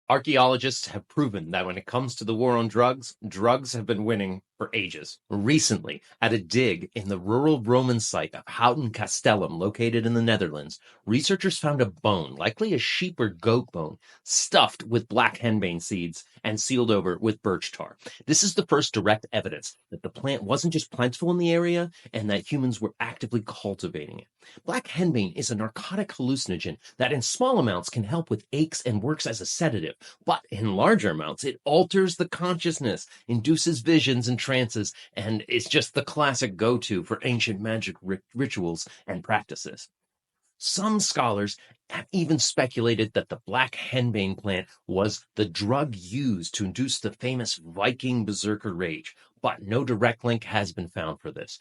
Archaeologists have proven that when it comes to the war on drugs, drugs have been winning for ages. Recently, at a dig in the rural Roman site of Houten Castellum, located in the Netherlands, researchers found a bone, likely a sheep or goat bone, stuffed with black henbane seeds and sealed over with birch tar. This is the first direct evidence that the plant wasn't just plentiful in the area and that humans were actively cultivating it. Black henbane is a narcotic hallucinogen that in small amounts can help with aches and works as a sedative, but in larger amounts it alters the consciousness, induces visions and trances, and is just the classic go-to for ancient magic rituals and practices. Some scholars have even speculated that the black henbane plant was the drug used to induce the famous Viking berserker rage, but no direct link has been found for this.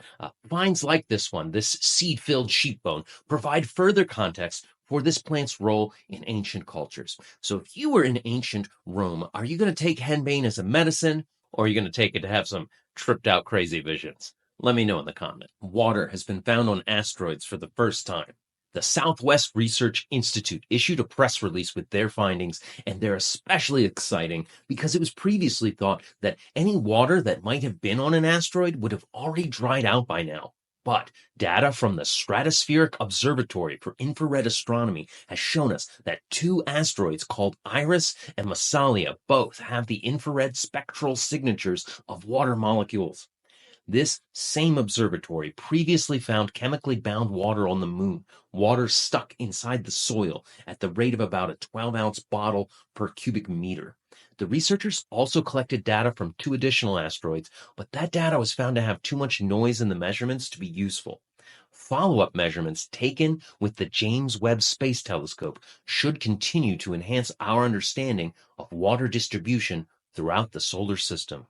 Finds like this one, this seed-filled sheep bone, provide further context for this plant's role in ancient cultures. So if you were in ancient Rome, are you going to take henbane as a medicine, or are you going to take it to have some tripped out crazy visions? Let me know in the comment. Water has been found on asteroids for the first time. The Southwest Research Institute issued a press release with their findings, and they're especially exciting because it was previously thought that any water that might have been on an asteroid would have already dried out by now. But data from the Stratospheric Observatory for Infrared Astronomy has shown us that two asteroids called Iris and Massalia both have the infrared spectral signatures of water molecules. This same observatory previously found chemically bound water on the moon, water stuck inside the soil at the rate of about a 12-ounce bottle per cubic meter. The researchers also collected data from two additional asteroids, but that data was found to have too much noise in the measurements to be useful. Follow-up measurements taken with the James Webb Space Telescope should continue to enhance our understanding of water distribution throughout the solar system.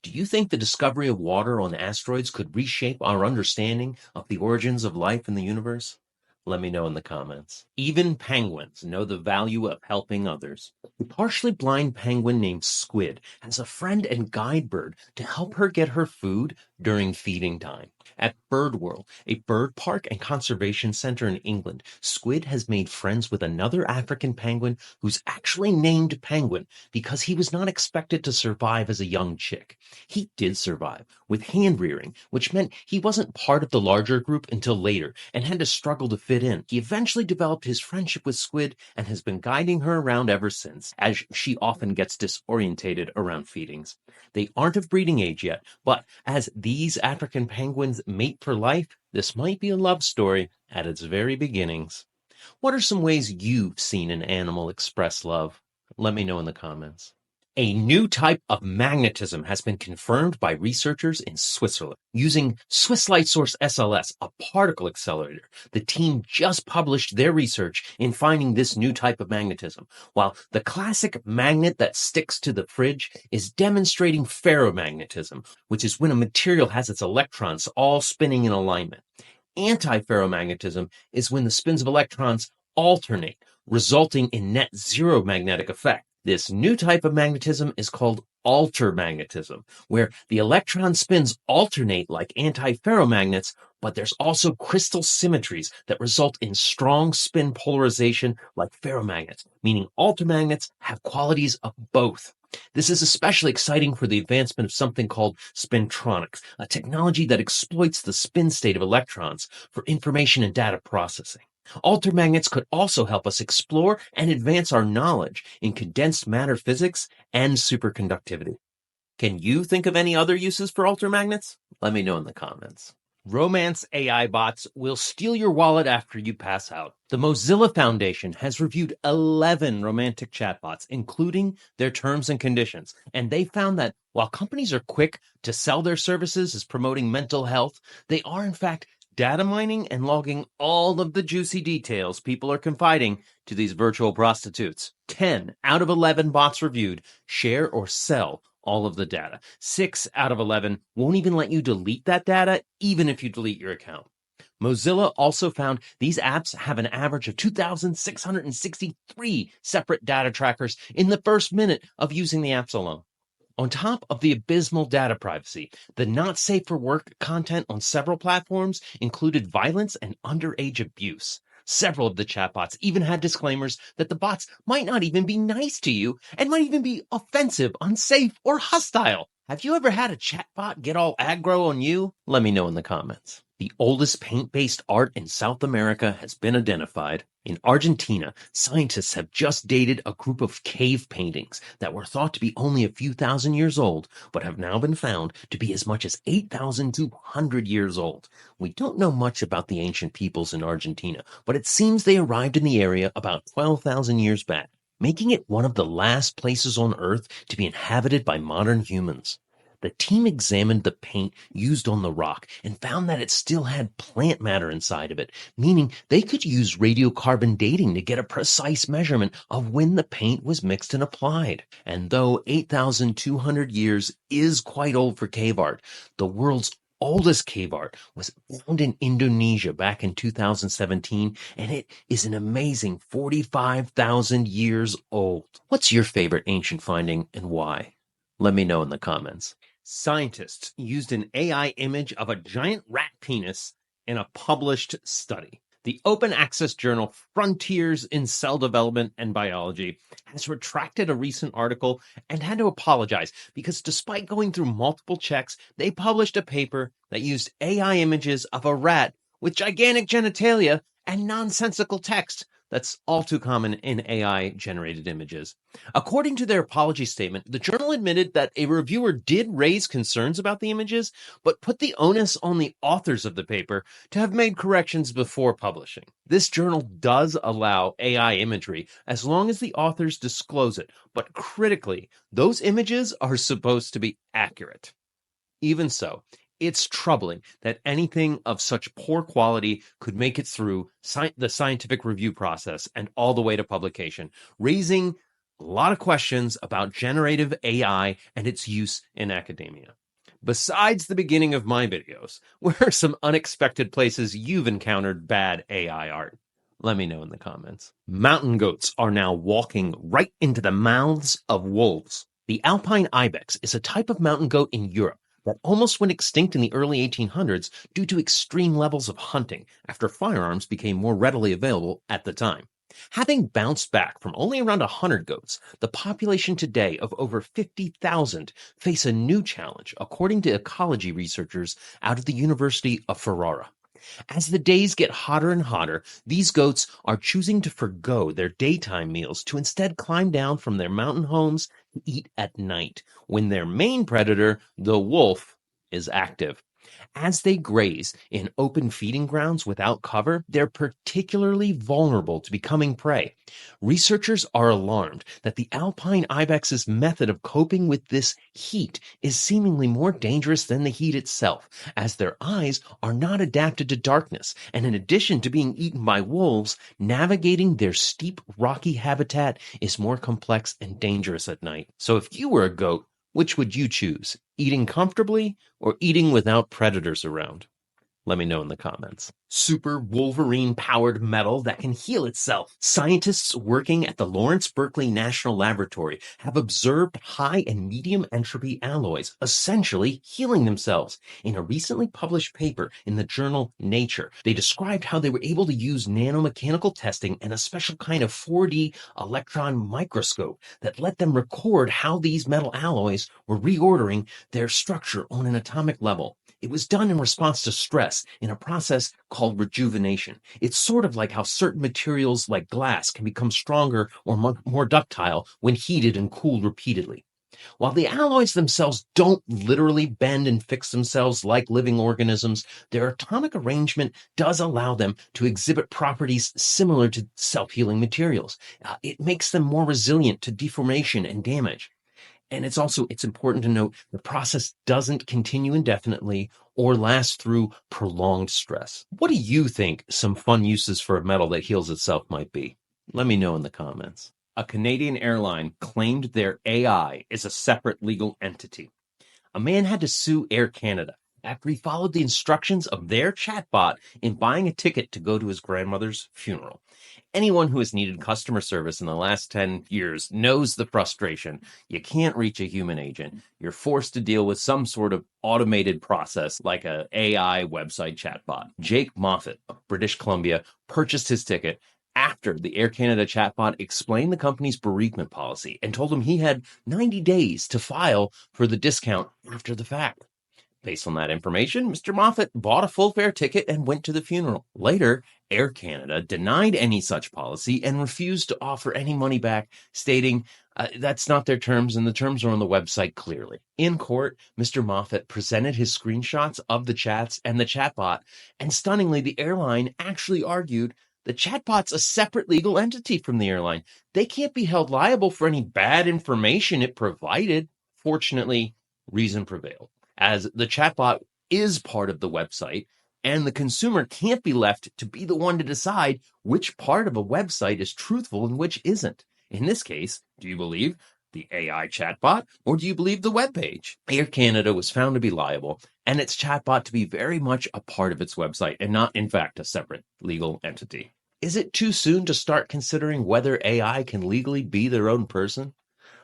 Do you think the discovery of water on asteroids could reshape our understanding of the origins of life in the universe? Let me know in the comments. Even penguins know the value of helping others. A partially blind penguin named Squid has a friend and guide bird to help her get her food during feeding time. At Bird World, a bird park and conservation center in England, Squid has made friends with another African penguin who's actually named Penguin because he was not expected to survive as a young chick. He did survive, with hand rearing, which meant he wasn't part of the larger group until later and had to struggle to fit in. He eventually developed his friendship with Squid and has been guiding her around ever since, as she often gets disorientated around feedings. They aren't of breeding age yet, but as these African penguins mate for life, this might be a love story at its very beginnings. What are some ways you've seen an animal express love? Let me know in the comments. A new type of magnetism has been confirmed by researchers in Switzerland. Using Swiss Light Source SLS, a particle accelerator, the team just published their research in finding this new type of magnetism, while the classic magnet that sticks to the fridge is demonstrating ferromagnetism, which is when a material has its electrons all spinning in alignment. Antiferromagnetism is when the spins of electrons alternate, resulting in net zero magnetic effect. This new type of magnetism is called altermagnetism, where the electron spins alternate like antiferromagnets, but there's also crystal symmetries that result in strong spin polarization like ferromagnets, meaning altermagnets have qualities of both. This is especially exciting for the advancement of something called spintronics, a technology that exploits the spin state of electrons for information and data processing. Altermagnets could also help us explore and advance our knowledge in condensed matter physics and superconductivity. Can you think of any other uses for altermagnets? Let me know in the comments. Romance AI bots will steal your wallet after you pass out. The Mozilla Foundation has reviewed 11 romantic chatbots, including their terms and conditions, and they found that while companies are quick to sell their services as promoting mental health, they are in fact data mining and logging all of the juicy details people are confiding to these virtual prostitutes. 10 out of 11 bots reviewed share or sell all of the data. 6 out of 11 won't even let you delete that data, even if you delete your account. Mozilla also found these apps have an average of 2,663 separate data trackers in the first minute of using the apps alone. On top of the abysmal data privacy, the not safe for work content on several platforms included violence and underage abuse. Several of the chatbots even had disclaimers that the bots might not even be nice to you and might even be offensive, unsafe, or hostile. Have you ever had a chatbot get all aggro on you? Let me know in the comments. The oldest paint-based art in South America has been identified. In Argentina, scientists have just dated a group of cave paintings that were thought to be only a few thousand years old, but have now been found to be as much as 8,200 years old. We don't know much about the ancient peoples in Argentina, but it seems they arrived in the area about 12,000 years back, making it one of the last places on Earth to be inhabited by modern humans. The team examined the paint used on the rock and found that it still had plant matter inside of it, meaning they could use radiocarbon dating to get a precise measurement of when the paint was mixed and applied. And though 8,200 years is quite old for cave art, the world's oldest cave art was found in Indonesia back in 2017, and it is an amazing 45,000 years old. What's your favorite ancient finding and why? Let me know in the comments. Scientists used an AI image of a giant rat penis in a published study. The open access journal Frontiers in Cell Development and Biology has retracted a recent article and had to apologize because despite going through multiple checks, they published a paper that used AI images of a rat with gigantic genitalia and nonsensical text that's all too common in AI-generated images. According to their apology statement, the journal admitted that a reviewer did raise concerns about the images, but put the onus on the authors of the paper to have made corrections before publishing. This journal does allow AI imagery as long as the authors disclose it, but critically, those images are supposed to be accurate. Even so, it's troubling that anything of such poor quality could make it through the scientific review process and all the way to publication, raising a lot of questions about generative AI and its use in academia. Besides the beginning of my videos, where are some unexpected places you've encountered bad AI art? Let me know in the comments. Mountain goats are now walking right into the mouths of wolves. The alpine ibex is a type of mountain goat in Europe that almost went extinct in the early 1800s due to extreme levels of hunting after firearms became more readily available at the time. Having bounced back from only around 100 goats, the population today of over 50,000 face a new challenge, according to ecology researchers out of the University of Ferrara. As the days get hotter and hotter, these goats are choosing to forgo their daytime meals to instead climb down from their mountain homes to eat at night, when their main predator, the wolf, is active. As they graze in open feeding grounds without cover, they're particularly vulnerable to becoming prey. Researchers are alarmed that the alpine ibex's method of coping with this heat is seemingly more dangerous than the heat itself, as their eyes are not adapted to darkness, and in addition to being eaten by wolves, navigating their steep, rocky habitat is more complex and dangerous at night. So if you were a goat, which would you choose, eating comfortably or eating without predators around? Let me know in the comments. Super Wolverine-powered metal that can heal itself. Scientists working at the Lawrence Berkeley National Laboratory have observed high and medium entropy alloys essentially healing themselves. In a recently published paper in the journal Nature, they described how they were able to use nanomechanical testing and a special kind of 4D electron microscope that let them record how these metal alloys were reordering their structure on an atomic level. It was done in response to stress in a process called rejuvenation. It's sort of like how certain materials like glass can become stronger or more ductile when heated and cooled repeatedly. While the alloys themselves don't literally bend and fix themselves like living organisms, their atomic arrangement does allow them to exhibit properties similar to self-healing materials. It makes them more resilient to deformation and damage. And it's important to note the process doesn't continue indefinitely or last through prolonged stress. What do you think some fun uses for a metal that heals itself might be? Let me know in the comments. A Canadian airline claimed their AI is a separate legal entity. A man had to sue Air Canada after he followed the instructions of their chatbot in buying a ticket to go to his grandmother's funeral. Anyone who has needed customer service in the last 10 years knows the frustration. You can't reach a human agent. You're forced to deal with some sort of automated process like a AI website chatbot. Jake Moffat of British Columbia purchased his ticket after the Air Canada chatbot explained the company's bereavement policy and told him he had 90 days to file for the discount after the fact. Based on that information, Mr. Moffat bought a full fare ticket and went to the funeral. Later, Air Canada denied any such policy and refused to offer any money back, stating that's not their terms and the terms are on the website clearly. In court, Mr. Moffat presented his screenshots of the chats and the chatbot, and stunningly, the airline actually argued the chatbot's a separate legal entity from the airline. They can't be held liable for any bad information it provided. Fortunately, reason prevailed, as the chatbot is part of the website, and the consumer can't be left to be the one to decide which part of a website is truthful and which isn't. In this case, do you believe the AI chatbot or do you believe the web page? Air Canada was found to be liable and its chatbot to be very much a part of its website and not, in fact, a separate legal entity. Is it too soon to start considering whether AI can legally be their own person?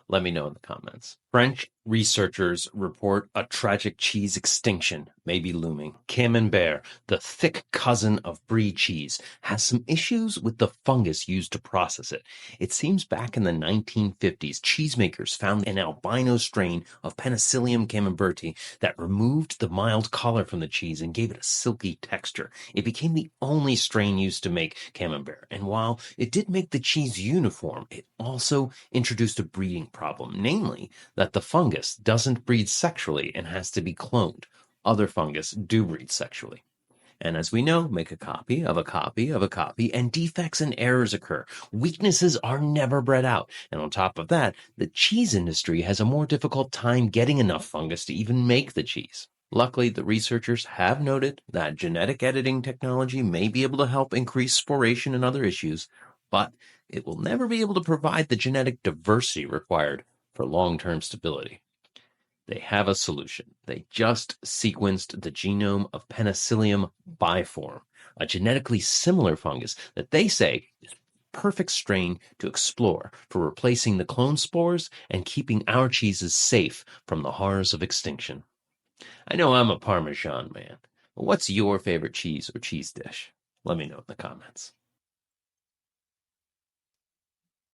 Let me know in the comments. French researchers report a tragic cheese extinction may be looming. Camembert, the thick cousin of brie cheese, has some issues with the fungus used to process it. It seems back in the 1950s, cheesemakers found an albino strain of Penicillium camemberti that removed the mild color from the cheese and gave it a silky texture. It became the only strain used to make Camembert, and while it did make the cheese uniform, it also introduced a breeding problem, namely that the fungus doesn't breed sexually and has to be cloned. Other fungus do breed sexually. And as we know, make a copy of a copy of a copy, and defects and errors occur. Weaknesses are never bred out. And on top of that, the cheese industry has a more difficult time getting enough fungus to even make the cheese. Luckily, the researchers have noted that genetic editing technology may be able to help increase sporation and other issues, but it will never be able to provide the genetic diversity required for long-term stability. They have a solution. They just sequenced the genome of Penicillium biform, a genetically similar fungus that they say is a perfect strain to explore for replacing the clone spores and keeping our cheeses safe from the horrors of extinction. I know I'm a Parmesan man, but what's your favorite cheese or cheese dish? Let me know in the comments.